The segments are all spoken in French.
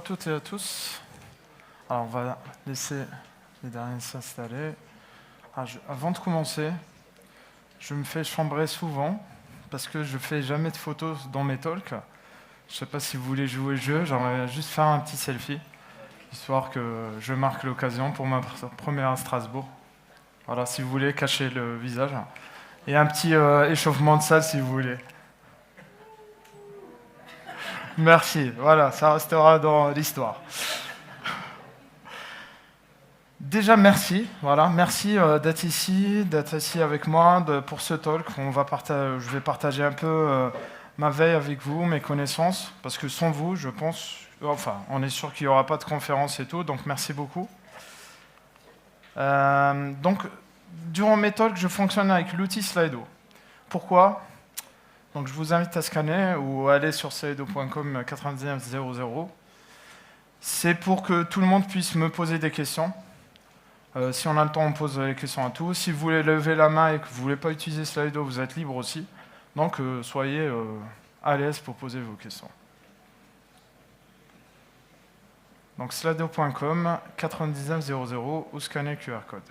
toutes et à tous. Alors, on va laisser les derniers s'installer. Avant de commencer, je me fais chambrer souvent parce que je fais jamais de photos dans mes talks. Je ne sais pas si vous voulez jouer le jeu, j'aimerais juste faire un petit selfie, histoire que je marque l'occasion pour ma première à Strasbourg. Voilà, si vous voulez, cacher le visage. Et un petit échauffement de salle si vous voulez. Merci, voilà, ça restera dans l'histoire. Déjà, merci, voilà, merci d'être ici avec moi pour ce talk. Je vais partager un peu ma veille avec vous, mes connaissances, parce que sans vous, je pense, on est sûr qu'il n'y aura pas de conférence et tout, donc merci beaucoup. Donc, durant mes talks, je fonctionne avec l'outil Slido. Pourquoi ? Donc, je vous invite à scanner ou à aller sur slido.com 9900. C'est pour que tout le monde puisse me poser des questions. Si on a le temps, on pose les questions à tous. Si vous voulez lever la main et que vous ne voulez pas utiliser Slido, vous êtes libre aussi. Donc, soyez à l'aise pour poser vos questions. Donc, slido.com 9900 ou scanner QR code.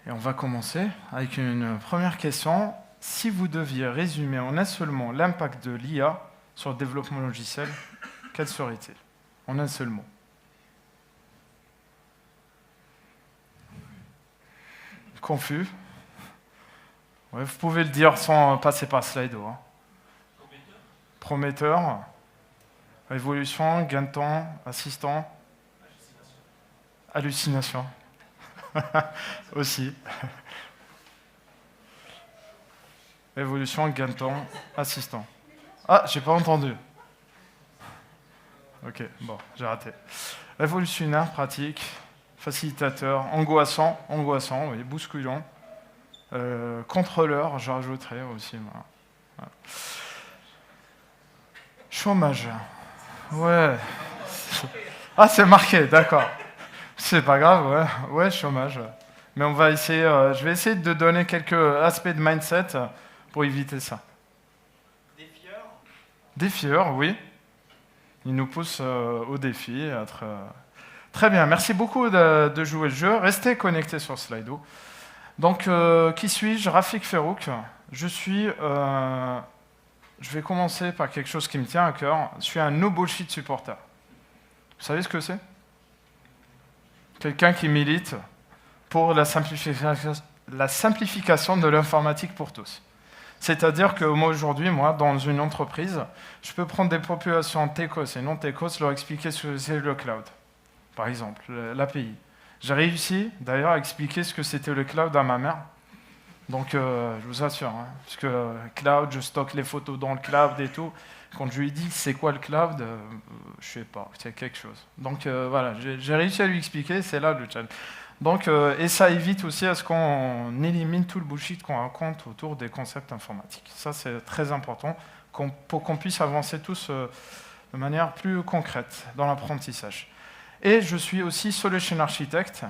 Et on va commencer avec une première question. Si vous deviez résumer en un seul mot l'impact de l'IA sur le développement logiciel, quel serait-il ? En un seul mot. Confus. Ouais, vous pouvez le dire sans passer par Slido. Hein. Prometteur. Évolution, gain de temps, assistant. Hallucination. Aussi. Évolution, gain de temps, assistant. Ah, j'ai pas entendu. Ok, bon, j'ai raté. Révolutionnaire, pratique, facilitateur, angoissant, oui, bousculant. Contrôleur, je rajouterai aussi. Voilà. Chômage. Ouais. Ah, c'est marqué, d'accord. C'est pas grave, ouais, chômage. Mais on va essayer, je vais essayer de donner quelques aspects de mindset pour éviter ça. Défieur. Défieur, oui. Il nous pousse au défi. Très bien, merci beaucoup de jouer le jeu. Restez connectés sur Slido. Donc, qui suis-je ? Rafik Ferrouk. Je vais commencer par quelque chose qui me tient à cœur. Je suis un no bullshit supporter. Vous savez ce que c'est ? Quelqu'un qui milite pour la simplification de l'informatique pour tous. C'est-à-dire que moi, aujourd'hui, dans une entreprise, je peux prendre des populations TECOS et non TECOS, leur expliquer ce que c'est le cloud, par exemple, l'API. J'ai réussi, d'ailleurs, à expliquer ce que c'était le cloud à ma mère. Donc, je vous assure, hein, parce que cloud, je stocke les photos dans le cloud et tout. Quand je lui ai dit c'est quoi le cloud, je sais pas, c'est quelque chose. Donc voilà, j'ai réussi à lui expliquer, c'est là le challenge. Donc, et ça évite aussi à ce qu'on élimine tout le bullshit qu'on raconte autour des concepts informatiques. Ça, c'est très important pour qu'on puisse avancer tous de manière plus concrète dans l'apprentissage. Et je suis aussi solution architect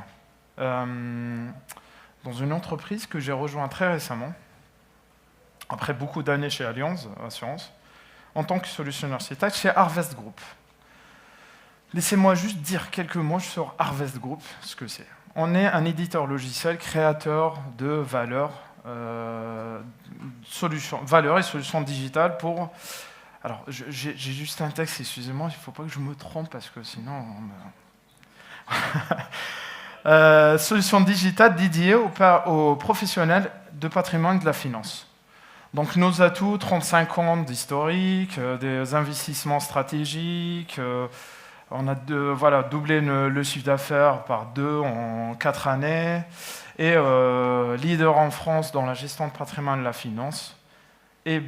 dans une entreprise que j'ai rejoint très récemment, après beaucoup d'années chez Allianz Assurance, en tant que solution architect chez Harvest Group. Laissez-moi juste dire quelques mots sur Harvest Group, ce que c'est. On est un éditeur logiciel créateur de valeurs et solutions digitales pour... Alors, j'ai juste un texte, excusez-moi, il ne faut pas que je me trompe parce que sinon... solutions digitales dédiées aux professionnels de patrimoine et de la finance. Donc nos atouts, 35 ans d'historique, des investissements stratégiques, on a doublé le chiffre d'affaires par 2 en 4 années, et leader en France dans la gestion de patrimoine et la finance, et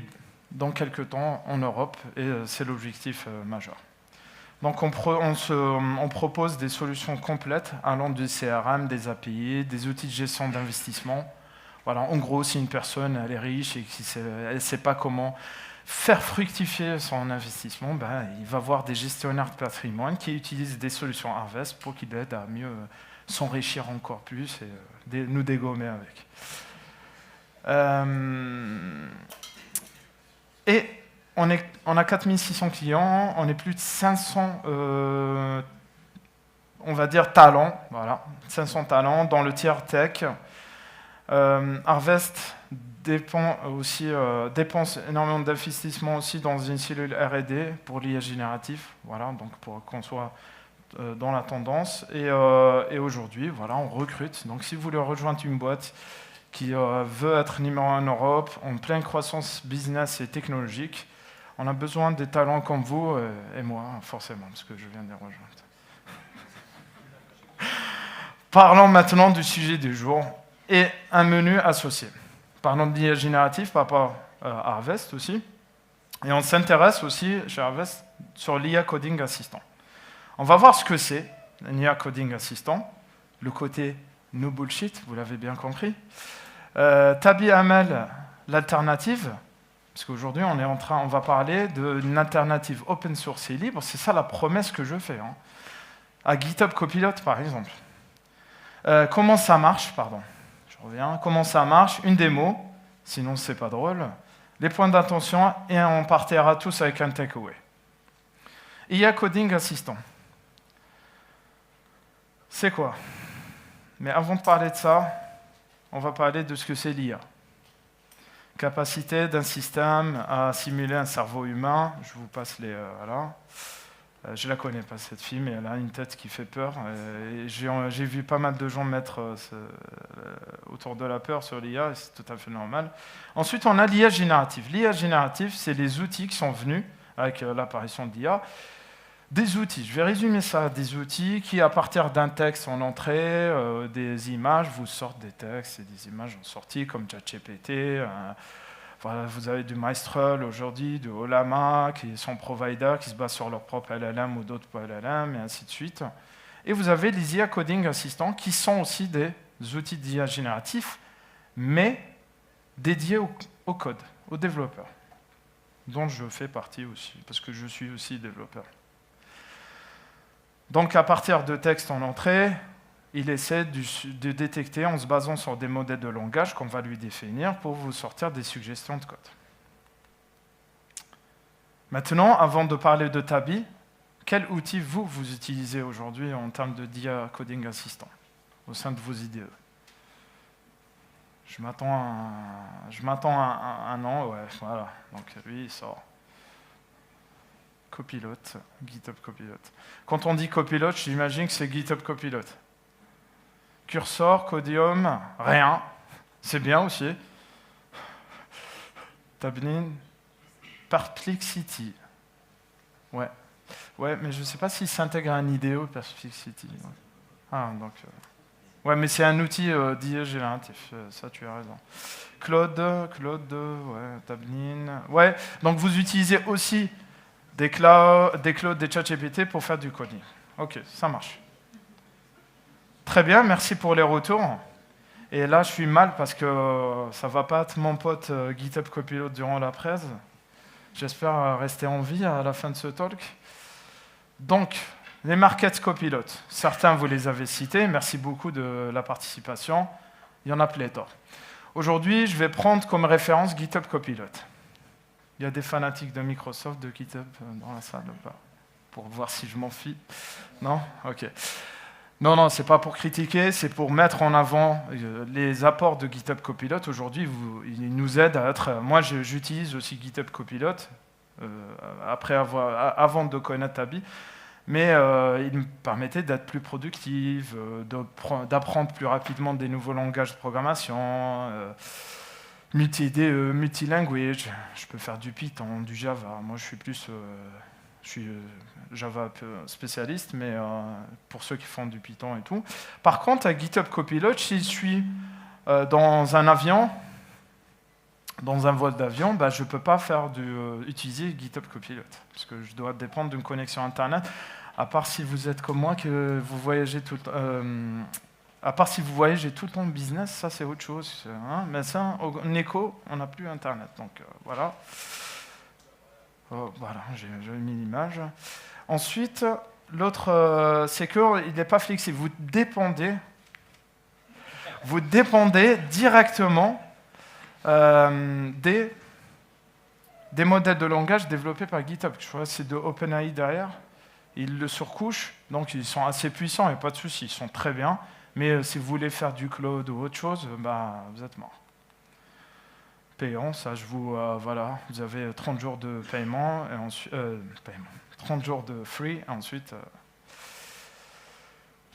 dans quelques temps en Europe, et c'est l'objectif majeur. Donc on propose des solutions complètes allant du CRM, des API, des outils de gestion d'investissement. Voilà, en gros, si une personne elle est riche et qu'elle ne sait pas comment faire fructifier son investissement, il va voir des gestionnaires de patrimoine qui utilisent des solutions Harvest pour qu'il aide à mieux s'enrichir encore plus et nous dégommer avec. Et on a 4600 clients, on est plus de 500, on va dire, talents, voilà, 500 talents dans le tiers tech. Harvest dépense énormément d'investissement aussi dans une cellule R&D pour l'IA génératif, voilà, donc pour qu'on soit dans la tendance. Et aujourd'hui, voilà, on recrute. Donc si vous voulez rejoindre une boîte qui veut être numéro 1 en Europe, en pleine croissance business et technologique, on a besoin des talents comme vous et moi, forcément, parce que je viens de les rejoindre. Parlons maintenant du sujet du jour et un menu associé. Parlons de l'IA générative par rapport à Harvest aussi. Et on s'intéresse aussi chez Harvest sur l'IA Coding Assistant. On va voir ce que c'est, l'IA Coding Assistant, le côté no bullshit, vous l'avez bien compris. Tabi Amel, l'alternative, parce qu'aujourd'hui on va parler d'une alternative open source et libre, c'est ça la promesse que je fais, hein, à GitHub Copilot par exemple. Comment ça marche, pardon, je reviens, comment ça marche, une démo, sinon c'est pas drôle, les points d'attention et on partira tous avec un takeaway. IA Coding Assistant. C'est quoi? Mais avant de parler de ça, on va parler de ce que c'est l'IA. Capacité d'un système à simuler un cerveau humain. Je vous passe les... voilà. Je ne la connais pas cette fille, mais elle a une tête qui fait peur. J'ai vu pas mal de gens mettre autour de la peur sur l'IA, et c'est tout à fait normal. Ensuite, on a l'IA générative. L'IA générative, c'est les outils qui sont venus avec l'apparition de l'IA. Des outils, je vais résumer ça, des outils qui, à partir d'un texte en entrée, des images, vous sortent des textes et des images en sortie, comme ChatGPT. Voilà, vous avez du Mistral aujourd'hui, du Ollama, qui sont providers, qui se basent sur leur propre LLM ou d'autres LLM, et ainsi de suite. Et vous avez les IA Coding Assistants, qui sont aussi des outils d'IA génératifs, mais dédiés au code, aux développeurs, dont je fais partie aussi, parce que je suis aussi développeur. Donc, à partir de textes en entrée, il essaie de détecter en se basant sur des modèles de langage qu'on va lui définir pour vous sortir des suggestions de code. Maintenant, avant de parler de Tabi, quel outil vous utilisez aujourd'hui en termes de d'IA Coding Assistant au sein de vos IDE? Je m'attends à un an, ouais, voilà. Donc lui, il sort. Copilot, GitHub Copilot. Quand on dit Copilot, j'imagine que c'est GitHub Copilot. Cursor, Codium, rien. C'est bien aussi. Tabnin, Perplexity. Ouais, mais je ne sais pas s'il s'intègre à un IDE Perplexity. Ah, donc... Ouais, mais c'est un outil d'IA génératif, ça tu as raison. Claude, ouais, Tabnin. Ouais, donc vous utilisez aussi des Claude, des ChatGPT pour faire du coding. Ok, ça marche. Très bien, merci pour les retours. Et là, je suis mal parce que ça ne va pas être mon pote GitHub Copilot durant la presse. J'espère rester en vie à la fin de ce talk. Donc, les markets Copilot. Certains, vous les avez cités. Merci beaucoup de la participation. Il y en a pléthore. Aujourd'hui, je vais prendre comme référence GitHub Copilot. Il y a des fanatiques de Microsoft, de GitHub dans la salle ou pas? Pour voir si je m'en fie. Non? Ok. Non, c'est pas pour critiquer, c'est pour mettre en avant les apports de GitHub Copilot. Aujourd'hui, il nous aide à être... Moi, j'utilise aussi GitHub Copilot avant de connaître Tabi, mais il me permettait d'être plus productif, d'apprendre plus rapidement des nouveaux langages de programmation, multilanguage. Je peux faire du Python, du Java. Moi, je suis plus... je suis Java spécialiste, mais pour ceux qui font du Python et tout. Par contre, avec GitHub Copilot, si je suis dans un avion, dans un vol d'avion, je ne peux pas utiliser GitHub Copilot, parce que je dois dépendre d'une connexion Internet, à part si vous êtes comme moi, que vous voyagez tout le temps... à part si vous voyagez tout le temps en business, ça c'est autre chose. Hein, mais ça, en éco, on n'a plus Internet, donc voilà. Voilà, j'ai mis l'image. Ensuite, l'autre, c'est qu'il n'est pas flexible. Vous dépendez directement des des modèles de langage développés par GitHub. Je vois, c'est de OpenAI derrière. Ils le surcouchent, donc ils sont assez puissants, il n'y a pas de souci, ils sont très bien. Mais si vous voulez faire du cloud ou autre chose, vous êtes mort. Payant, ça, voilà, vous avez 30 jours de paiement, et ensuite, 30 jours de free, et ensuite,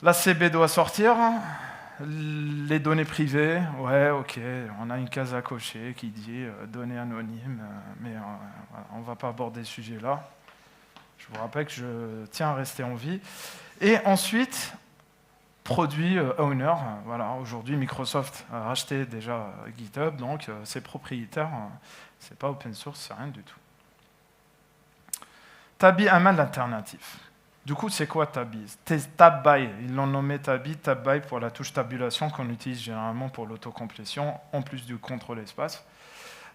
la CB doit sortir. Les données privées, ouais, ok, on a une case à cocher qui dit données anonymes, mais voilà, on ne va pas aborder ce sujet-là. Je vous rappelle que je tiens à rester en vie. Et ensuite, produit owner. Voilà, aujourd'hui, Microsoft a racheté déjà GitHub, donc c'est propriétaire, c'est pas open source, c'est rien du tout. Tabi amène l'alternative. Du coup, c'est quoi Tabi? Tab-by, ils l'ont nommé Tabi, Tab-by pour la touche tabulation qu'on utilise généralement pour l'autocomplétion, en plus du contrôle espace.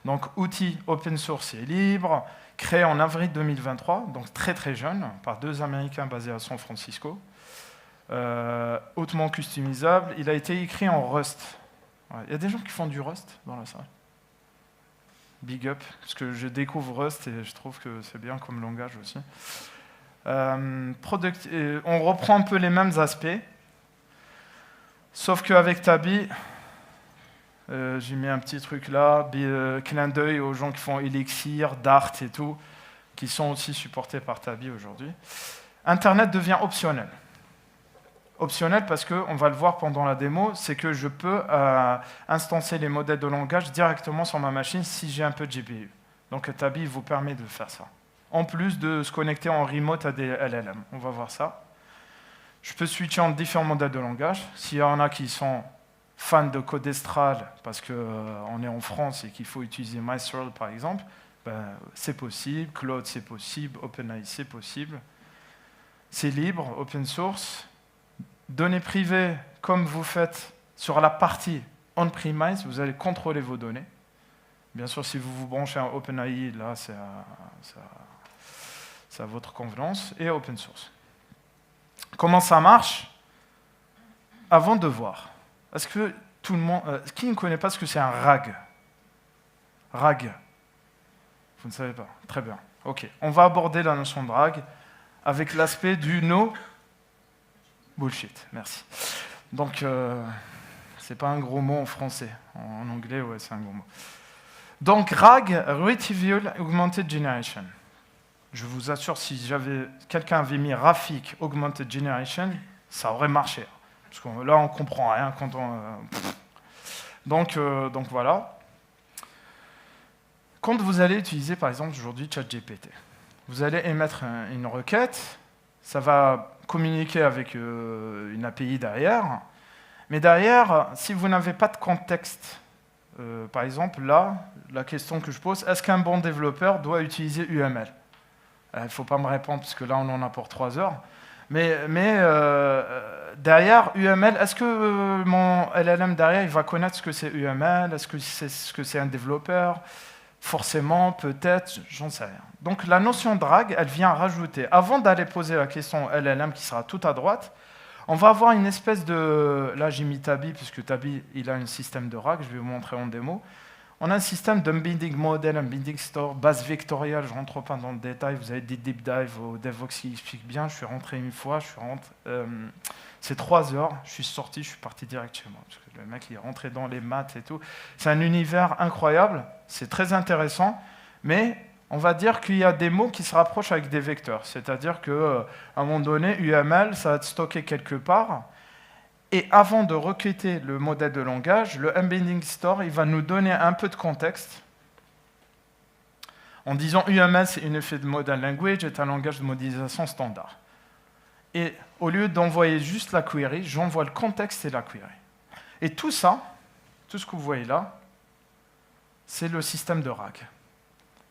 Donc, outil open source et libre, créé en avril 2023, donc très très jeune, par 2 Américains basés à San Francisco. Hautement customisable. Il a été écrit en Rust. Ouais. Il y a des gens qui font du Rust dans la salle. Big up, parce que je découvre Rust et je trouve que c'est bien comme langage aussi. On reprend un peu les mêmes aspects, sauf qu'avec Tabi, j'ai mis un petit truc là, clin d'œil aux gens qui font Elixir, Dart et tout, qui sont aussi supportés par Tabi aujourd'hui. Internet devient optionnel. Optionnel parce qu'on va le voir pendant la démo, c'est que je peux instancer les modèles de langage directement sur ma machine si j'ai un peu de GPU. Donc Tabi vous permet de faire ça. En plus de se connecter en remote à des LLM. On va voir ça. Je peux switcher entre différents modèles de langage. S'il y en a qui sont fans de Codestral, parce qu'on est en France et qu'il faut utiliser Mistral par exemple, c'est possible. Claude, c'est possible. OpenAI, c'est possible. C'est libre, open source. Données privées, comme vous faites sur la partie on-premise, vous allez contrôler vos données. Bien sûr, si vous vous branchez à OpenAI, là, c'est à votre convenance, et open source. Comment ça marche? Avant de voir, est-ce que tout le monde... qui ne connaît pas ce que c'est un RAG? RAG. Vous ne savez pas? Très bien. Ok. On va aborder la notion de RAG avec l'aspect du no bullshit. Merci. Donc, c'est pas un gros mot en français. En anglais, ouais, c'est un gros mot. Donc, RAG, Retrieval Augmented Generation. Je vous assure, si quelqu'un avait mis Rafik Augmented Generation, ça aurait marché. Parce que là, on ne comprend rien quand on... Donc voilà. Quand vous allez utiliser, par exemple, aujourd'hui ChatGPT, vous allez émettre une requête, ça va communiquer avec une API derrière, mais derrière, si vous n'avez pas de contexte, par exemple, là, la question que je pose, est-ce qu'un bon développeur doit utiliser UML? Il ne faut pas me répondre, parce que là, on en a pour 3 heures. Mais derrière, UML, est-ce que mon LLM derrière, il va connaître ce que c'est UML? Est-ce que c'est ce que c'est un développeur? Forcément, peut-être, j'en sais rien. Donc la notion de RAG, elle vient rajouter, avant d'aller poser la question LLM qui sera tout à droite, on va avoir une espèce de... Là, j'ai mis Tabi, puisque Tabi, il a un système de RAG, je vais vous montrer en démo. On a un système d'embedding model, embedding store, base vectorielle, je ne rentre pas dans le détail, vous avez des deep dive au DevOps qui expliquent bien, je suis rentré une fois, c'est 3 heures, je suis sorti, je suis parti direct chez moi, parce que le mec il est rentré dans les maths et tout. C'est un univers incroyable, c'est très intéressant, mais on va dire qu'il y a des mots qui se rapprochent avec des vecteurs, c'est-à-dire qu'à un moment donné, UML, ça va être stocké quelque part, et avant de requêter le modèle de langage, le embedding store, il va nous donner un peu de contexte en disant UML, c'est Unified Model Language, est un langage de modélisation standard. Et au lieu d'envoyer juste la query, j'envoie le contexte et la query. Et tout ça, tout ce que vous voyez là, c'est le système de RAG.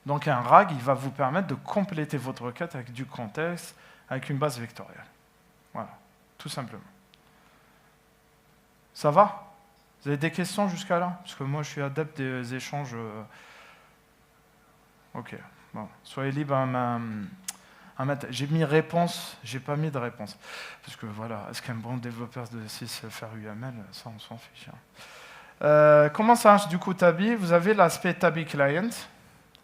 Donc un RAG, il va vous permettre de compléter votre requête avec du contexte, avec une base vectorielle. Voilà, tout simplement. Ça va? Vous avez des questions jusqu'à là? Parce que moi, je suis adepte des échanges. Ok, bon. Soyez libre à mettre. J'ai mis réponse, j'ai pas mis de réponse. Parce que voilà, est-ce qu'un bon développeur sait faire UML? Ça, on s'en fiche. Comment ça marche du coup Tabi? Vous avez l'aspect Tabi Client.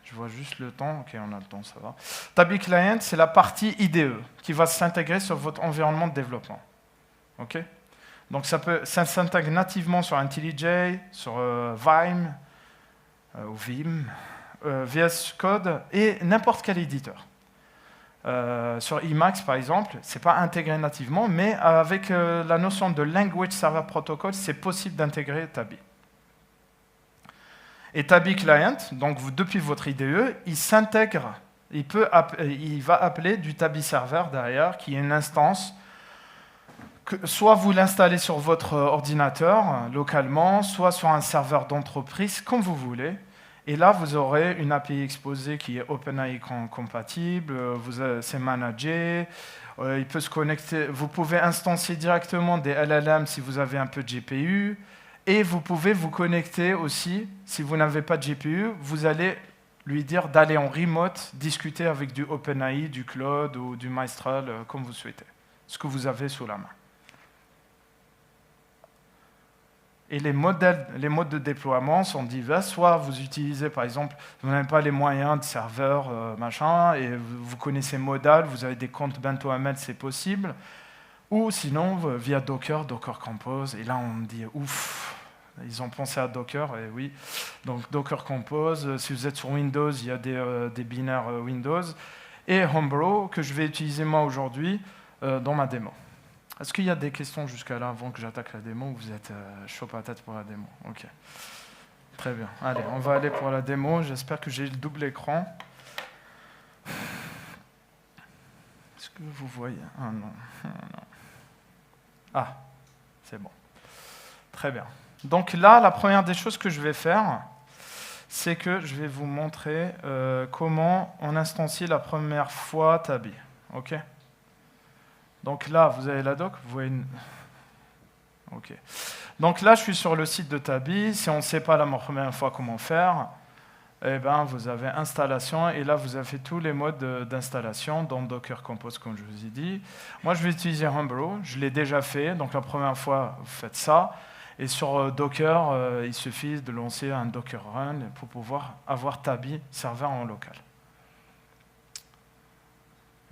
Je vois juste le temps. Ok, on a le temps, ça va. Tabi Client, c'est la partie IDE qui va s'intégrer sur votre environnement de développement. Ok. Donc ça s'intègre nativement sur IntelliJ, sur Vime, ou Vim, VS Code et n'importe quel éditeur. Sur Emacs, par exemple, ce n'est pas intégré nativement, mais avec la notion de Language Server Protocol, c'est possible d'intégrer Tabi. Et Tabi Client, donc depuis votre IDE, il s'intègre, il va appeler du Tabi Server derrière, qui est une instance soit vous l'installez sur votre ordinateur localement, soit sur un serveur d'entreprise, comme vous voulez. Et là, vous aurez une API exposée qui est OpenAI compatible, c'est managé, il peut se connecter, vous pouvez instancier directement des LLM si vous avez un peu de GPU, et vous pouvez vous connecter aussi, si vous n'avez pas de GPU, vous allez lui dire d'aller en remote, discuter avec du OpenAI, du Claude ou du Mistral, comme vous souhaitez, ce que vous avez sous la main. Et les modes de déploiement sont divers. Soit vous utilisez, par exemple, vous n'avez pas les moyens de serveur, machin, et vous connaissez Modal, vous avez des comptes BentoML, c'est possible. Ou sinon, via Docker, Docker Compose. Et là, on me dit, ouf, ils ont pensé à Docker, et oui. Donc Docker Compose, si vous êtes sur Windows, il y a des binaires Windows. Et Homebrew, que je vais utiliser moi aujourd'hui dans ma démo. Est-ce qu'il y a des questions jusqu'à là, avant que j'attaque la démo, ou vous êtes chaud patate pour la démo? Ok. Très bien. Allez, on va aller pour la démo. J'espère que j'ai le double écran. Est-ce que vous voyez? Ah non. Ah, c'est bon. Très bien. Donc là, la première des choses que je vais faire, c'est que je vais vous montrer comment on instancie la première fois Tabi. Ok? Donc là, vous avez la doc, vous voyez une... Ok. Donc là, je suis sur le site de Tabi. Si on ne sait pas la première fois comment faire, eh ben, vous avez installation, et là, vous avez tous les modes d'installation, dont Docker Compose, comme je vous ai dit. Moi, je vais utiliser Homebrew. Je l'ai déjà fait. Donc la première fois, vous faites ça. Et sur Docker, il suffit de lancer un Docker Run pour pouvoir avoir Tabi serveur en local.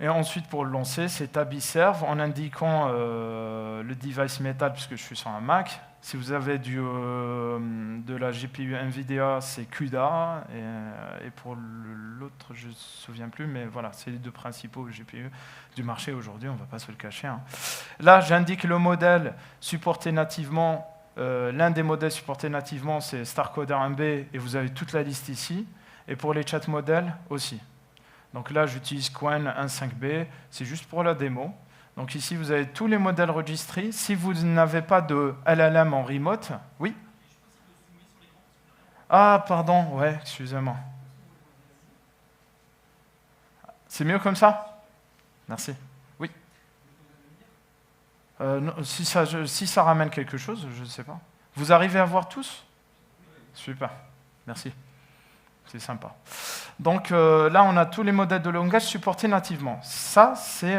Et ensuite, pour le lancer, c'est Tabi Serve en indiquant le device Metal, puisque je suis sur un Mac. Si vous avez de la GPU NVIDIA, c'est CUDA. Et pour l'autre, je ne me souviens plus, mais voilà, c'est les deux principaux GPU du marché aujourd'hui, on ne va pas se le cacher. Hein. Là, j'indique le modèle supporté nativement. L'un des modèles supportés nativement, c'est StarCoder MB, et vous avez toute la liste ici. Et pour les chat modèles aussi. Donc là, j'utilise Qwen 1.5b, c'est juste pour la démo. Donc ici, vous avez tous les modèles registrés. Si vous n'avez pas de LLM en remote, oui? Ah, pardon, ouais, excusez-moi. C'est mieux comme ça? Merci. Oui. Non, si ça ramène quelque chose, je ne sais pas. Vous arrivez à voir tous? Super, merci. C'est sympa. Donc là, on a tous les modèles de langage supportés nativement. Ça, c'est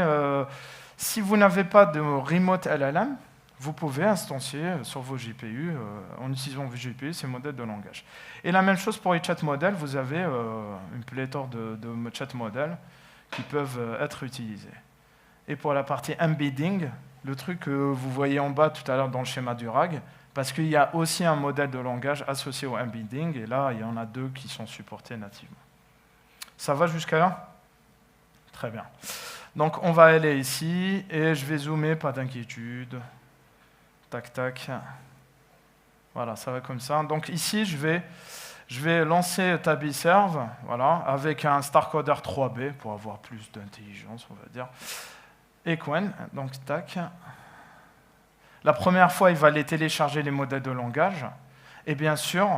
si vous n'avez pas de remote LLM, vous pouvez instancier sur vos GPU, en utilisant vos GPU, ces modèles de langage. Et la même chose pour les chat modèles, vous avez une pléthore de chat modèles qui peuvent être utilisés. Et pour la partie embedding, le truc que vous voyez en bas tout à l'heure dans le schéma du RAG, parce qu'il y a aussi un modèle de langage associé au embedding, et là, il y en a deux qui sont supportés nativement. Ça va jusqu'à là? Très bien. Donc, on va aller ici, et je vais zoomer, pas d'inquiétude. Tac, tac. Voilà, ça va comme ça. Donc ici, je vais lancer Tabi Serve, voilà, avec un StarCoder 3B, pour avoir plus d'intelligence, on va dire. Et Qwen, donc tac. La première fois, il va aller télécharger les modèles de langage. Et bien sûr,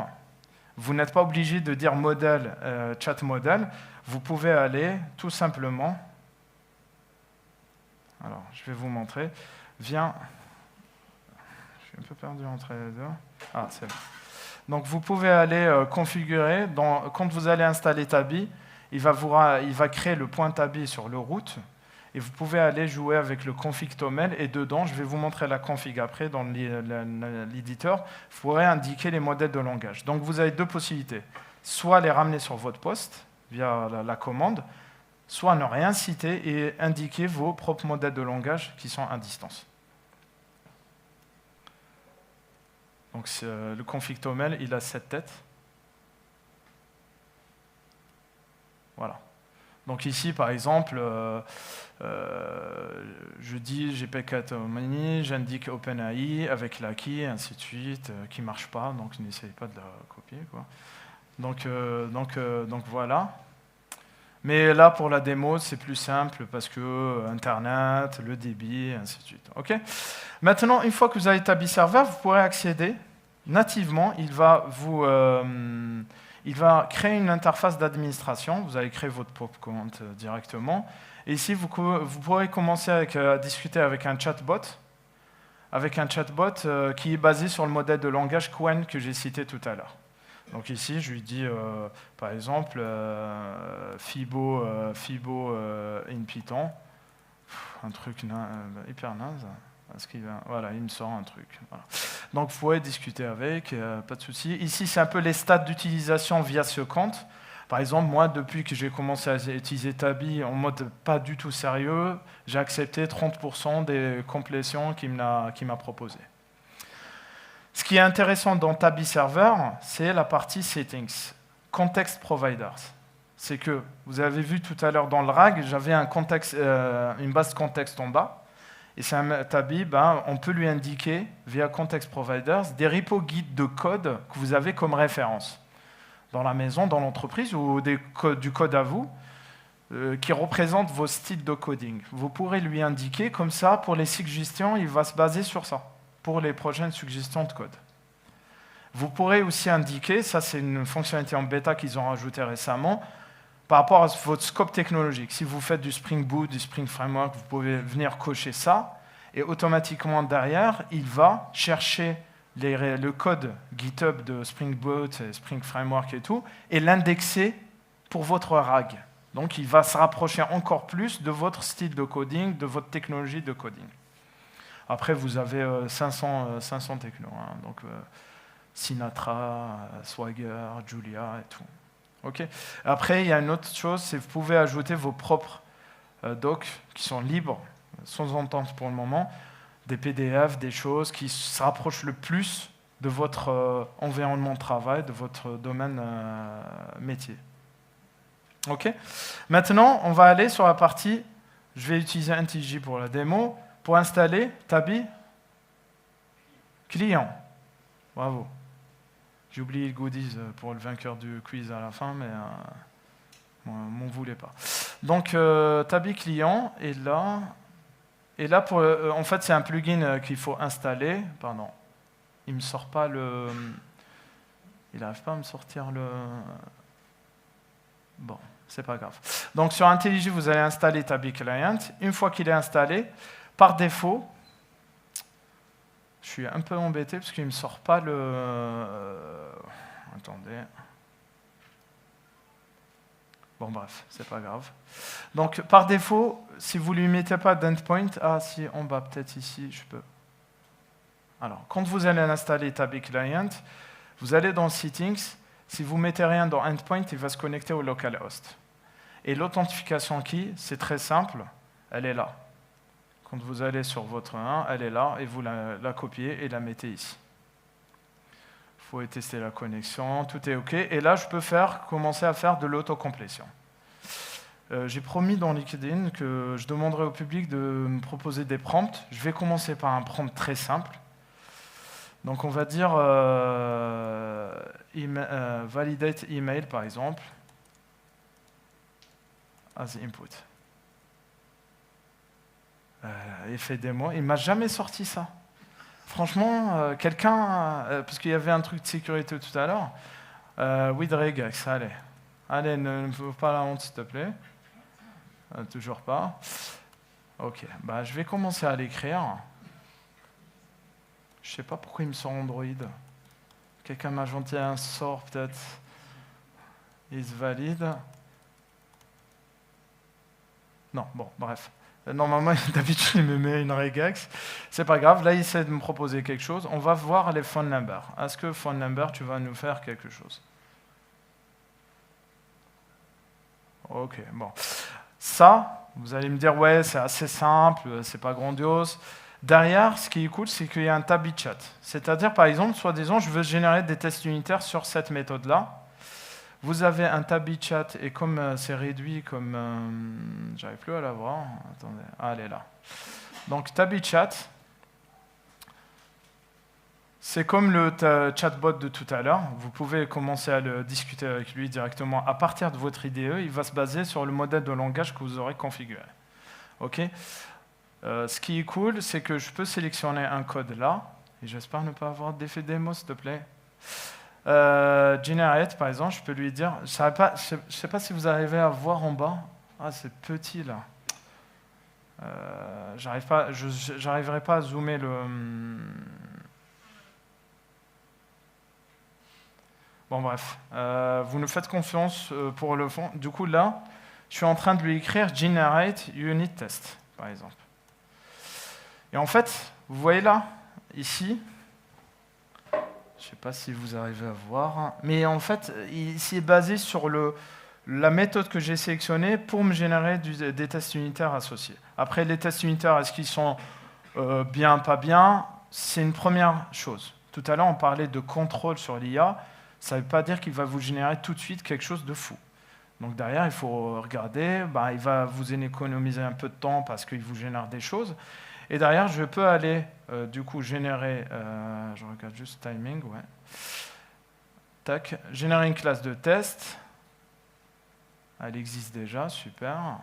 vous n'êtes pas obligé de dire modèle, chat modèle. Vous pouvez aller tout simplement. Alors, je vais vous montrer. Viens. Je suis un peu perdu entre les deux. Ah, c'est bon. Donc, vous pouvez aller configurer. Quand vous allez installer Tabi, il va créer le point Tabi sur le root. Et vous pouvez aller jouer avec le config toml, et dedans, je vais vous montrer la config après dans l'éditeur, vous pourrez indiquer les modèles de langage. Donc vous avez deux possibilités, soit les ramener sur votre poste, via la commande, soit ne rien citer et indiquer vos propres modèles de langage qui sont à distance. Donc le config.toml, il a 7 têtes. Voilà. Donc ici, par exemple, je dis gpk-toml, j'indique OpenAI avec la key, ainsi de suite, qui ne marche pas, donc n'essayez pas de la copier, quoi. Donc voilà. Mais là, pour la démo, c'est plus simple parce que Internet, le débit, ainsi de suite. Okay. Maintenant, une fois que vous avez établi serveur, vous pourrez accéder nativement. Il va créer une interface d'administration. Vous allez créer votre propre compte directement. Et ici, vous pourrez commencer à discuter avec un chatbot. Qui est basé sur le modèle de langage Qwen que j'ai cité tout à l'heure. Donc ici, je lui dis, par exemple, Fibo in Python, un truc hyper naze. Voilà, il me sort un truc. Voilà. Donc vous pouvez discuter avec, pas de souci. Ici, c'est un peu les stats d'utilisation via ce compte. Par exemple, moi, depuis que j'ai commencé à utiliser Tabi en mode pas du tout sérieux, j'ai accepté 30% des complétions qu'il m'a proposé. Ce qui est intéressant dans Tabi Server, c'est la partie Settings, Context Providers. C'est que, vous avez vu tout à l'heure dans le RAG, j'avais une base contexte en bas, et c'est un Tabi, on peut lui indiquer, via Context Providers, des repos guides de code que vous avez comme référence, dans la maison, dans l'entreprise, ou du code à vous, qui représente vos styles de coding. Vous pourrez lui indiquer, comme ça, pour les suggestions, il va se baser sur ça, pour les prochaines suggestions de code. Vous pourrez aussi indiquer, ça c'est une fonctionnalité en bêta qu'ils ont rajoutée récemment, par rapport à votre scope technologique. Si vous faites du Spring Boot, du Spring Framework, vous pouvez venir cocher ça, et automatiquement derrière, il va chercher le code GitHub de Spring Boot, Spring Framework et tout, et l'indexer pour votre RAG. Donc il va se rapprocher encore plus de votre style de coding, de votre technologie de coding. Après, vous avez 500 technos, hein, donc Sinatra, Swagger, Julia et tout. Okay. Après, il y a une autre chose, c'est que vous pouvez ajouter vos propres docs qui sont libres, sans entente pour le moment, des PDF, des choses qui se rapprochent le plus de votre environnement de travail, de votre domaine métier. Okay. Maintenant, on va aller sur la partie, je vais utiliser NTJ pour la démo, pour installer Tabi client. Bravo. J'ai oublié le goodies pour le vainqueur du quiz à la fin, mais m'en voulez pas. Donc, Tabi client est là. Et là, en fait, c'est un plugin qu'il faut installer. Pardon. Il ne me sort pas le... Il n'arrive pas à me sortir le... Bon, c'est pas grave. Donc, sur IntelliJ, vous allez installer Tabi Client. Une fois qu'il est installé, par défaut, je suis un peu embêté parce qu'il ne me sort pas le... Attendez. Bon, bref, c'est pas grave. Donc, par défaut, si vous ne lui mettez pas d'endpoint, ah si, en bas, peut-être ici, je peux. Alors, quand vous allez installer Tabi Client, vous allez dans Settings. Si vous ne mettez rien dans endpoint, il va se connecter au localhost. Et l'authentification key, c'est très simple, elle est là. Quand vous allez sur votre 1, elle est là, et vous la copiez et la mettez ici. Il faut tester la connexion, tout est OK. Et là, je peux commencer à faire de l'autocomplétion. J'ai promis dans LinkedIn que je demanderai au public de me proposer des prompts. Je vais commencer par un prompt très simple. Donc on va dire validate email, par exemple, as input. Effet démo, il ne m'a jamais sorti ça. Franchement, quelqu'un, parce qu'il y avait un truc de sécurité tout à l'heure, with regex, allez, ne me pas la honte s'il te plaît. Toujours pas. Ok, bah, je vais commencer à l'écrire. Je ne sais pas pourquoi il me sort Android. Quelqu'un m'a ajouté un sort peut-être. Is valide. Non, bon, bref. Normalement, d'habitude, il me met une regex. C'est pas grave. Là, il essaie de me proposer quelque chose. On va voir les phone numbers. Est-ce que phone number, tu vas nous faire quelque chose? Ok, bon. Ça, vous allez me dire, ouais, c'est assez simple, c'est pas grandiose. Derrière, ce qui est cool, c'est qu'il y a un tabby chat. C'est-à-dire, par exemple, soi-disant, je veux générer des tests unitaires sur cette méthode-là. Vous avez un tabby chat, et comme c'est réduit, comme... j'arrive plus à la voir. Attendez, ah, elle est là. Donc, tabby chat, c'est comme le chatbot de tout à l'heure. Vous pouvez commencer à le discuter avec lui directement à partir de votre IDE. Il va se baser sur le modèle de langage que vous aurez configuré. OK. Ce qui est cool, c'est que je peux sélectionner un code là. Et j'espère ne pas avoir d'effet démo, s'il te plaît. Generate, par exemple, je peux lui dire... Je ne sais pas si vous arrivez à voir en bas. Ah, c'est petit là. J'arriverai pas à zoomer le... Bon, bref. Vous nous faites confiance pour le fond. Du coup, là, je suis en train de lui écrire Generate Unit Test, par exemple. Et en fait, vous voyez là, ici, je ne sais pas si vous arrivez à voir, mais en fait, ici est basé sur la méthode que j'ai sélectionnée pour me générer des tests unitaires associés. Après, les tests unitaires, est-ce qu'ils sont bien, pas bien? C'est une première chose. Tout à l'heure, on parlait de contrôle sur l'IA. Ça ne veut pas dire qu'il va vous générer tout de suite quelque chose de fou. Donc derrière, il faut regarder, il va vous économiser un peu de temps parce qu'il vous génère des choses. Et derrière, je peux aller, du coup, générer, je regarde juste timing, ouais. Tac, générer une classe de test. Elle existe déjà, super.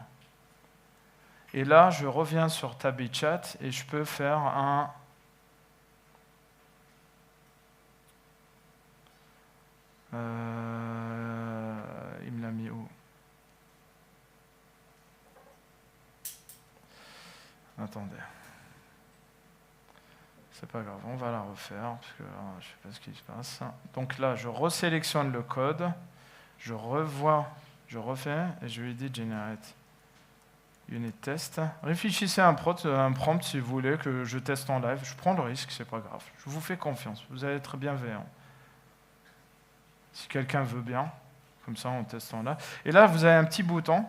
Et là, je reviens sur tabby chat et je peux faire un... il me l'a mis où? Attendez. C'est pas grave, on va la refaire, parce que je ne sais pas ce qui se passe. Donc là, je resélectionne le code, je refais, et je lui dis Generate Unit Test. Réfléchissez à un prompt si vous voulez que je teste en live. Je prends le risque, c'est pas grave. Je vous fais confiance, vous allez être bienveillant. Si quelqu'un veut bien, comme ça on teste en live. Et là, vous avez un petit bouton,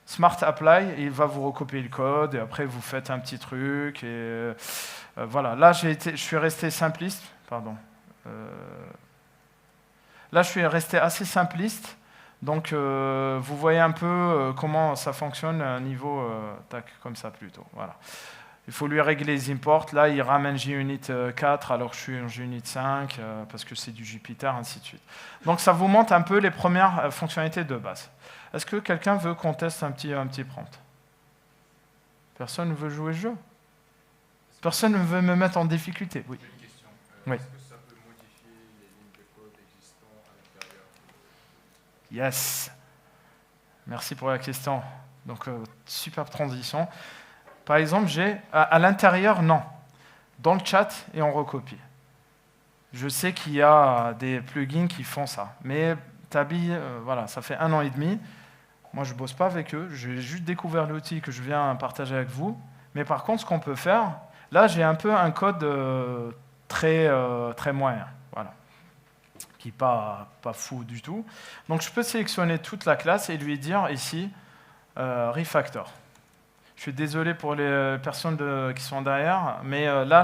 Smart Apply, et il va vous recopier le code, et après vous faites un petit truc, et... voilà, là je suis resté simpliste, pardon. Là je suis resté assez simpliste, donc vous voyez un peu comment ça fonctionne à un niveau, tac, comme ça plutôt, voilà. Il faut lui régler les imports, là il ramène JUnit 4 alors que je suis en JUnit 5, parce que c'est du Jupyter, ainsi de suite. Donc ça vous montre un peu les premières fonctionnalités de base. Est-ce que quelqu'un veut qu'on teste un petit prompt? Personne ne veut jouer le jeu? Personne ne veut me mettre en difficulté? Oui. J'ai une question. Oui. Est-ce que ça peut modifier les lignes de code existantes à l'intérieur? Yes. Merci pour la question. Donc, superbe transition. Par exemple, j'ai à l'intérieur, non. Dans le chat, et on recopie. Je sais qu'il y a des plugins qui font ça. Mais Tabby, voilà, ça fait 1 an et demi. Moi, je ne bosse pas avec eux. J'ai juste découvert l'outil que je viens partager avec vous. Mais par contre, ce qu'on peut faire, là, j'ai un peu un code très moyen, voilà, qui n'est pas fou du tout. Donc, je peux sélectionner toute la classe et lui dire ici refactor. Je suis désolé pour les personnes qui sont derrière, mais là,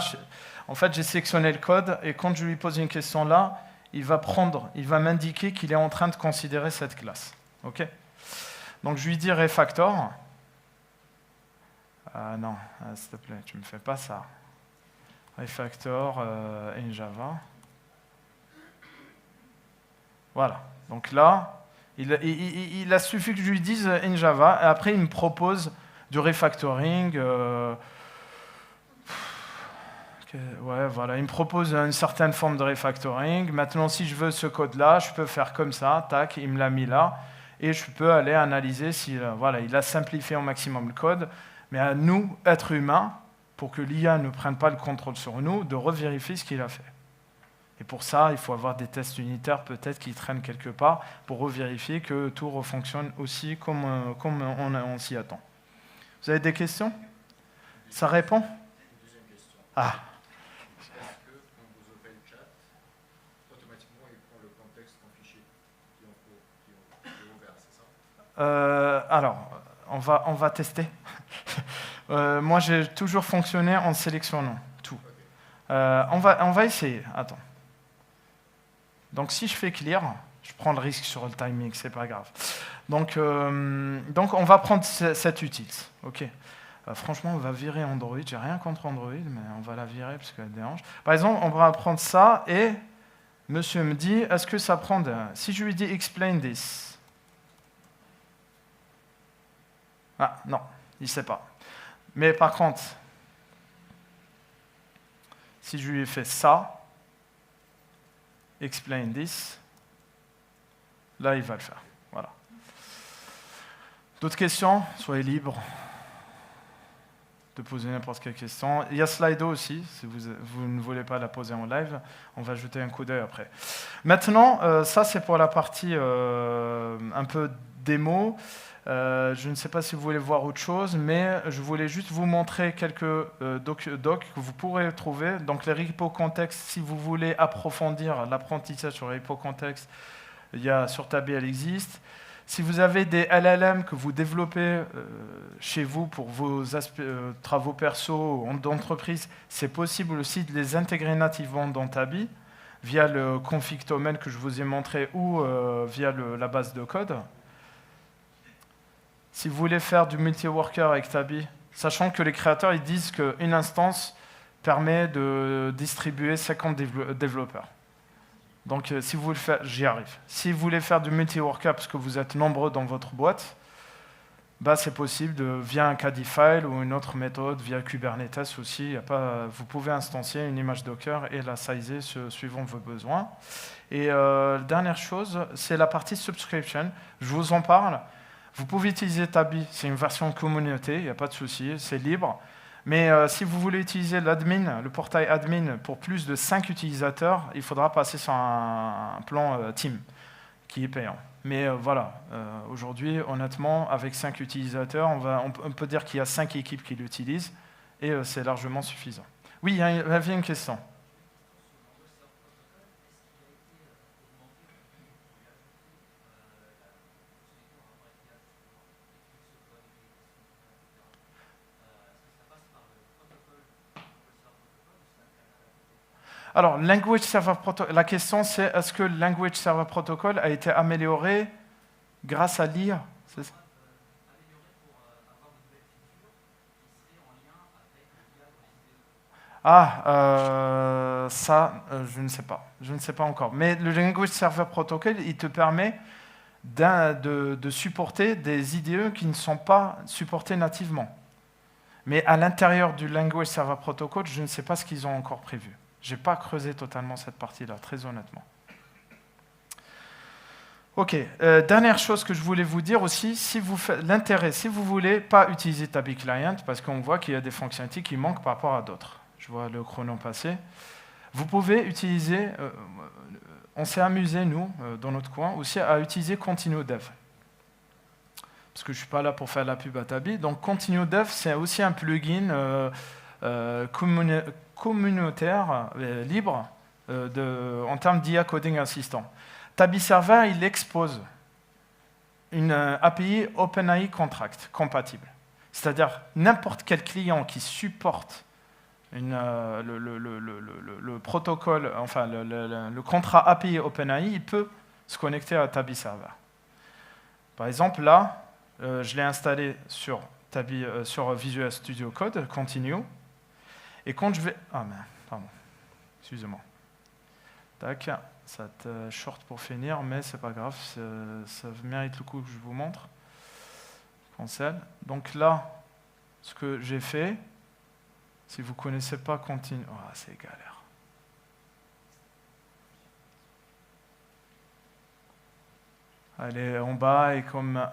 en fait, j'ai sélectionné le code et quand je lui pose une question là, il va m'indiquer qu'il est en train de considérer cette classe. OK? Donc, je lui dis refactor. Non, s'il te plaît, tu ne me fais pas ça. Refactor in Java. Voilà. Donc là, il a suffi que je lui dise in Java, et après il me propose du refactoring. Ouais, voilà, il me propose une certaine forme de refactoring. Maintenant, si je veux ce code-là, je peux faire comme ça, tac, il me l'a mis là, et je peux aller analyser si, voilà, il a simplifié au maximum le code. Mais à nous, êtres humains, pour que l'IA ne prenne pas le contrôle sur nous, de revérifier ce qu'il a fait. Et pour ça, il faut avoir des tests unitaires peut-être qui traînent quelque part pour revérifier que tout refonctionne aussi comme on s'y attend. Vous avez des questions? Ça répond? Une deuxième question. Ah. Est-ce que quand vous ouvrez le chat, automatiquement il prend le contexte d'un fichier qui est ouvert, c'est ça? Alors, on va tester. Moi, j'ai toujours fonctionné en sélectionnant tout. On va essayer. Attends. Donc, si je fais clear, je prends le risque sur le timing, c'est pas grave. Donc, on va prendre cette utile. Ok. Franchement, on va virer Android. J'ai rien contre Android, mais on va la virer parce qu'elle dérange. Par exemple, on va prendre ça et monsieur me dit, est-ce que ça prend Si je lui dis explain this. Ah, non, il ne sait pas. Mais par contre, si je lui ai fait ça, explain this, là, il va le faire. Voilà. D'autres questions? Soyez libres de poser n'importe quelle question. Il y a Slido aussi, si vous ne voulez pas la poser en live, on va jeter un coup d'œil après. Maintenant, ça c'est pour la partie un peu démo. Je ne sais pas si vous voulez voir autre chose, mais je voulais juste vous montrer quelques docs que vous pourrez trouver. Donc les repos contexte, si vous voulez approfondir l'apprentissage sur les repos contexte, il y a sur Tabi, elle existe. Si vous avez des LLM que vous développez chez vous pour vos travaux perso ou d'entreprise, c'est possible aussi de les intégrer nativement dans Tabi via le config domain que je vous ai montré ou via la base de code. Si vous voulez faire du multi-worker avec Tabi, sachant que les créateurs ils disent qu'une instance permet de distribuer 50 développeurs. Donc, si vous voulez faire, j'y arrive. Si vous voulez faire du multi-worker parce que vous êtes nombreux dans votre boîte, bah, c'est possible via un Caddyfile ou une autre méthode, via Kubernetes aussi. Vous pouvez instancier une image Docker et la sizer suivant vos besoins. Et la dernière chose, c'est la partie subscription. Je vous en parle. Vous pouvez utiliser Tabi, c'est une version communauté, il n'y a pas de souci, c'est libre. Mais si vous voulez utiliser l'admin, le portail admin pour plus de 5 utilisateurs, il faudra passer sur un plan team qui est payant. Mais voilà, aujourd'hui, honnêtement, avec 5 utilisateurs, on peut dire qu'il y a 5 équipes qui l'utilisent et c'est largement suffisant. Oui, il y avait une question. Alors, Language Server Protocol, la question c'est est-ce que le Language Server Protocol a été amélioré grâce à l'IA? Je ne sais pas. Je ne sais pas encore. Mais le Language Server Protocol, il te permet de supporter des IDE qui ne sont pas supportés nativement. Mais à l'intérieur du Language Server Protocol, je ne sais pas ce qu'ils ont encore prévu. Je n'ai pas creusé totalement cette partie-là, très honnêtement. Ok, dernière chose que je voulais vous dire aussi, si vous ne voulez pas utiliser Tabi Client, parce qu'on voit qu'il y a des fonctionnalités qui manquent par rapport à d'autres. Je vois le chrono passer. Vous pouvez utiliser, on s'est amusé, nous, dans notre coin, aussi à utiliser Continuo Dev. Parce que je ne suis pas là pour faire la pub à Tabi. Donc Continuo Dev, c'est aussi un plugin communautaire, libre, en termes d'IA Coding Assistant. Tabi Server, il expose une API OpenAI Contract compatible. C'est-à-dire n'importe quel client qui supporte le protocole, enfin le contrat API OpenAI, il peut se connecter à Tabi Server. Par exemple, là, je l'ai installé sur Visual Studio Code, Continue. Et quand je vais... Ah, mais, pardon. Excusez-moi. Tac, ça te short pour finir, mais c'est pas grave, ça mérite le coup que je vous montre. Cancel. Donc là, ce que j'ai fait, si vous ne connaissez pas Continue... Oh, c'est galère. Elle est en bas et comme...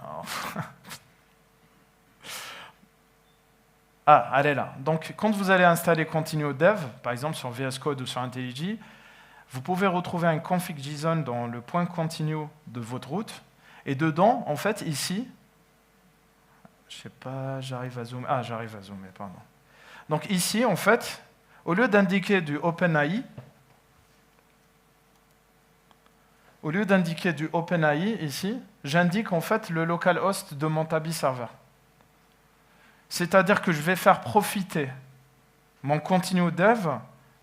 Ah, elle est là. Donc, quand vous allez installer Continuo Dev, par exemple sur VS Code ou sur IntelliJ, vous pouvez retrouver un config JSON dans le point continue de votre route. Et dedans, en fait, ici, je ne sais pas, j'arrive à zoomer. Ah, j'arrive à zoomer, pardon. Donc ici, en fait, au lieu d'indiquer du OpenAI, ici, j'indique en fait le localhost de mon Tabi server. C'est-à-dire que je vais faire profiter mon continue dev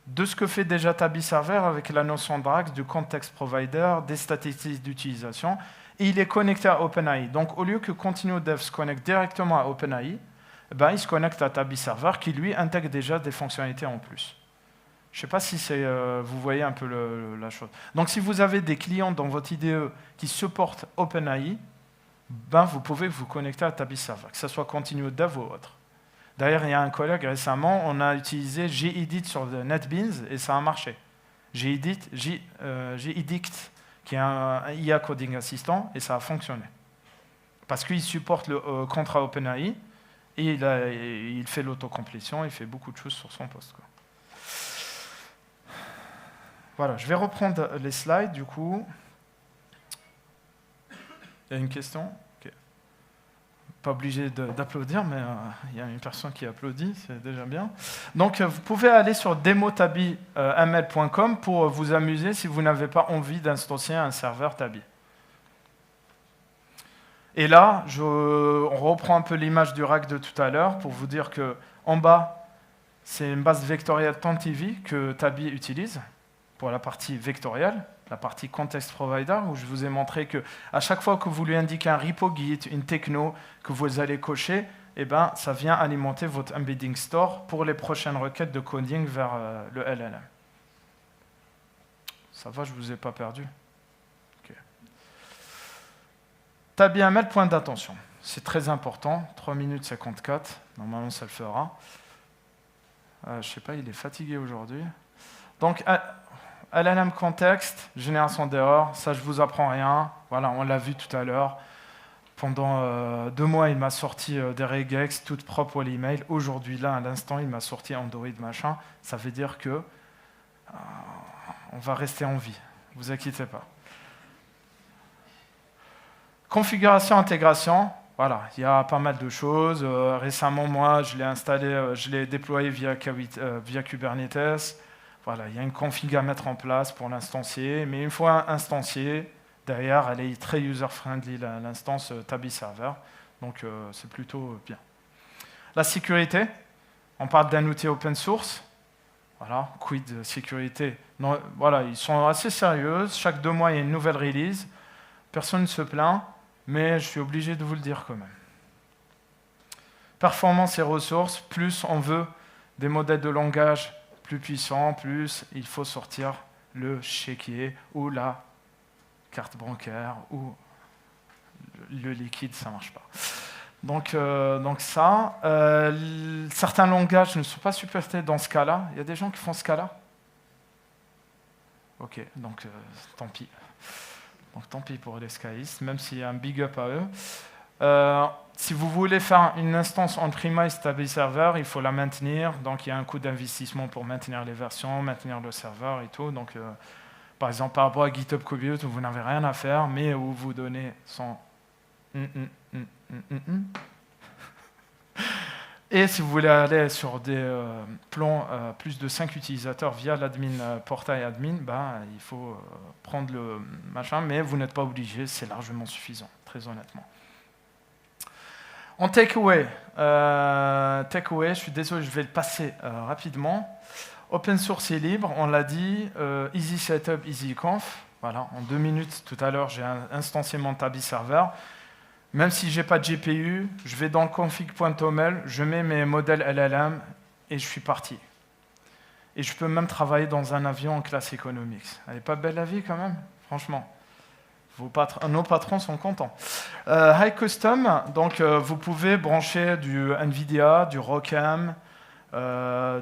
de ce que fait déjà Tabi server avec la notion d'Axe, du context provider, des statistiques d'utilisation, et il est connecté à OpenAI. Donc au lieu que continue dev se connecte directement à OpenAI, ben, il se connecte à Tabi server qui lui intègre déjà des fonctionnalités en plus. Je ne sais pas si vous voyez un peu la chose. Donc si vous avez des clients dans votre IDE qui supportent OpenAI, ben, vous pouvez vous connecter à Tabi server, que ce soit continue dev ou autre. D'ailleurs, il y a un collègue récemment, on a utilisé Gedit sur NetBeans et ça a marché. Gedit, qui est un IA Coding Assistant, et ça a fonctionné. Parce qu'il supporte le contrat OpenAI et il fait l'autocomplétion, il fait beaucoup de choses sur son poste, quoi. Voilà, je vais reprendre les slides du coup. Il y a une question? Okay. Pas obligé d'applaudir, mais il y a une personne qui applaudit, c'est déjà bien. Donc vous pouvez aller sur demotabiml.com pour vous amuser si vous n'avez pas envie d'instancier un serveur Tabi. Et là, on reprend un peu l'image du rack de tout à l'heure pour vous dire qu'en bas, c'est une base vectorielle TenTV que Tabi utilise pour la partie vectorielle, la partie context provider, où je vous ai montré qu'à chaque fois que vous lui indiquez un repo Git, une techno que vous allez cocher, eh ben, ça vient alimenter votre embedding store pour les prochaines requêtes de coding vers le LLM. Ça va, je ne vous ai pas perdu? Okay. TabiML, point d'attention. C'est très important, 3 minutes 54, normalement ça le fera. Je ne sais pas, il est fatigué aujourd'hui. Donc, LLM contexte, génération d'erreurs, ça je vous apprends rien. Voilà, on l'a vu tout à l'heure. Pendant 2 mois, il m'a sorti des regex toutes propres à l'email. Aujourd'hui, là, à l'instant, il m'a sorti Android machin. Ça veut dire que on va rester en vie. Ne vous inquiétez pas. Configuration, intégration. Voilà, il y a pas mal de choses. Récemment, moi, je l'ai installé, je l'ai déployé via Kubernetes. Voilà, il y a une config à mettre en place pour l'instancier, mais une fois instanciée, derrière, elle est très user-friendly, l'instance Tabi server, donc c'est plutôt bien. La sécurité, on parle d'un outil open source, voilà, quid sécurité. Non, voilà, ils sont assez sérieux, chaque 2 mois, il y a une nouvelle release, personne ne se plaint, mais je suis obligé de vous le dire quand même. Performance et ressources, plus on veut des modèles de langage plus puissant, plus il faut sortir le chéquier ou la carte bancaire ou le liquide, ça ne marche pas. Donc ça, certains langages ne sont pas supportés dans Scala. Il y a des gens qui font Scala. Ok, donc tant pis. Donc tant pis pour les Scalistes, même s'il y a un big up à eux. Si vous voulez faire une instance on-premise Tabi server, il faut la maintenir. Donc il y a un coût d'investissement pour maintenir les versions, maintenir le serveur et tout. Donc par exemple, par rapport à GitHub Cobalt, vous n'avez rien à faire, mais où vous donnez son... Et si vous voulez aller sur des plans plus de 5 utilisateurs via l'admin portail admin, ben, il faut prendre le machin, mais vous n'êtes pas obligé, c'est largement suffisant, très honnêtement. En takeaway, je suis désolé, je vais le passer rapidement. Open source et libre, on l'a dit, easy setup, easy conf. Voilà, en 2 minutes, tout à l'heure, j'ai instancié mon Tabi server. Même si je n'ai pas de GPU, je vais dans le config.toml, je mets mes modèles LLM et je suis parti. Et je peux même travailler dans un avion en classe économique. Elle n'est pas belle la vie quand même, franchement. Nos patrons sont contents. High Custom, donc vous pouvez brancher du NVIDIA, du ROCm,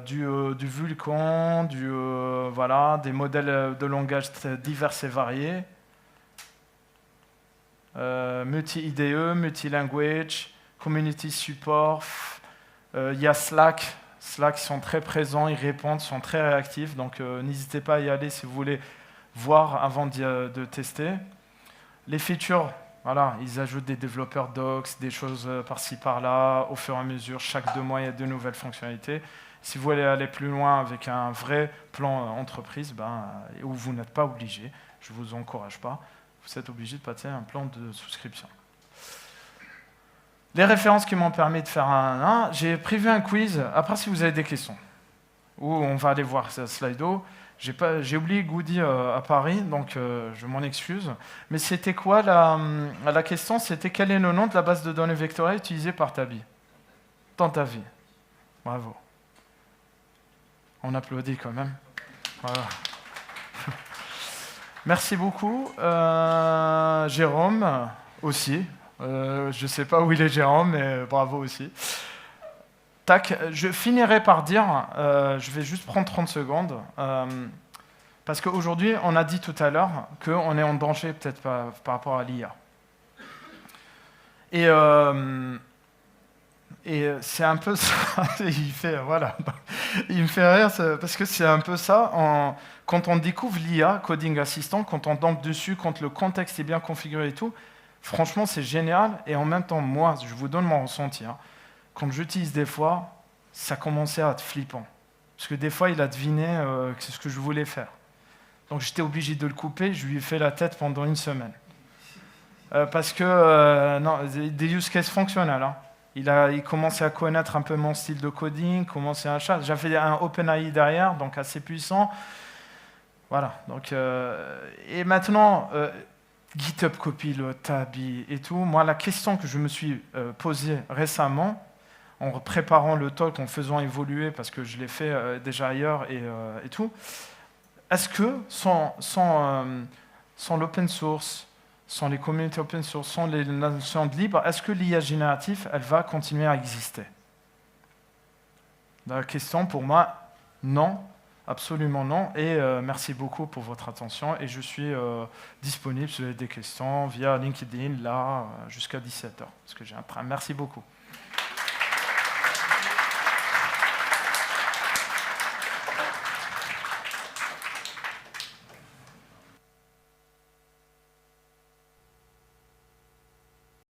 du Vulkan, voilà, des modèles de langage très divers et variés. Multi-IDE, multi-language, community support. Il y a Slack. Slack, ils sont très présents, ils répondent, sont très réactifs. Donc n'hésitez pas à y aller si vous voulez voir avant de tester. Les features, voilà, ils ajoutent des développeurs docs, des choses par-ci par-là, au fur et à mesure. Chaque 2 mois, il y a de nouvelles fonctionnalités. Si vous voulez aller plus loin avec un vrai plan entreprise, où vous n'êtes pas obligé, je ne vous encourage pas, vous êtes obligé de passer un plan de souscription. Les références qui m'ont permis de faire j'ai prévu un quiz, après si vous avez des questions, où on va aller voir ce Slido. J'ai oublié Goody à Paris, donc je m'en excuse. Mais c'était quoi la question? C'était quel est le nom de la base de données vectorielle utilisée par Tabi dans ta vie? Bravo. On applaudit quand même. Voilà. Merci beaucoup. Jérôme aussi. Je ne sais pas où il est Jérôme, mais bravo aussi. Tac, je finirai par dire, je vais juste prendre 30 secondes, parce qu'aujourd'hui, on a dit tout à l'heure qu'on est en danger peut-être par rapport à l'IA. Et c'est un peu ça, il me fait rire, parce que c'est un peu ça, quand on découvre l'IA, Coding Assistant, quand on tombe dessus, quand le contexte est bien configuré et tout, franchement, c'est génial, et en même temps, moi, je vous donne mon ressenti, quand j'utilise des fois, ça commençait à être flippant. Parce que des fois, il a deviné c'est ce que je voulais faire. Donc j'étais obligé de le couper, je lui ai fait la tête pendant une semaine. Parce que, non, des use cases fonctionnels. Il commençait à connaître un peu mon style de coding, commençait à chat. J'avais un OpenAI derrière, donc assez puissant. Voilà. Donc, et maintenant, GitHub Copilot, Tabi et tout. Moi, la question que je me suis posée récemment, en préparant le talk, en faisant évoluer, parce que je l'ai fait déjà ailleurs et tout, est-ce que sans l'open source, sans les communautés open source, sans les notions de libre, est-ce que l'IA générative, elle va continuer à exister? La question, pour moi, non, absolument non. Et merci beaucoup pour votre attention. Et je suis disponible si vous avez des questions via LinkedIn, là, jusqu'à 17h. Parce que j'ai un train. Merci beaucoup.